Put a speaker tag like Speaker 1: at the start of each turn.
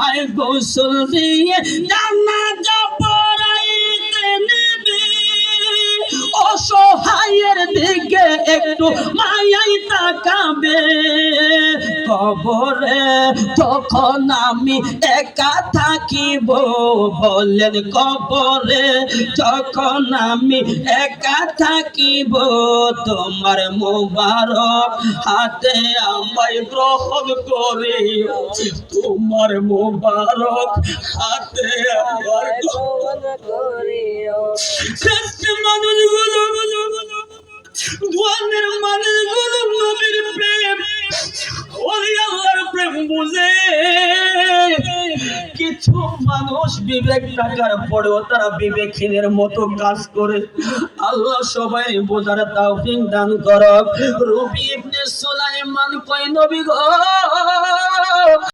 Speaker 1: আয় গোসল দিয়ে জানাজা পড়াইতে নিবি অসহায়ের দিকে একটু মায়াই তাকাবে কবরে তখন আমি একা থাকিব বলেন কবরে যখন আমি একা থাকিব তোমার মোবারক হাতে আমায় গ্রহণ করিও তোমার মোবারক হাতে আমায় গ্রহণ করিও মানুষগুলো ধোয়ানের মানুষগুলো নবীর প্রেম ওই আল্লাহর প্রেম বুঝে কিছু মানুষ বিবেক থাকার পরেও তারা বিবেকহীনের মতো কাজ করে আল্লাহ সবাই বোঝার তৌফিক দান করুক রবি ইবনে সুলাইমান কয় নবী গো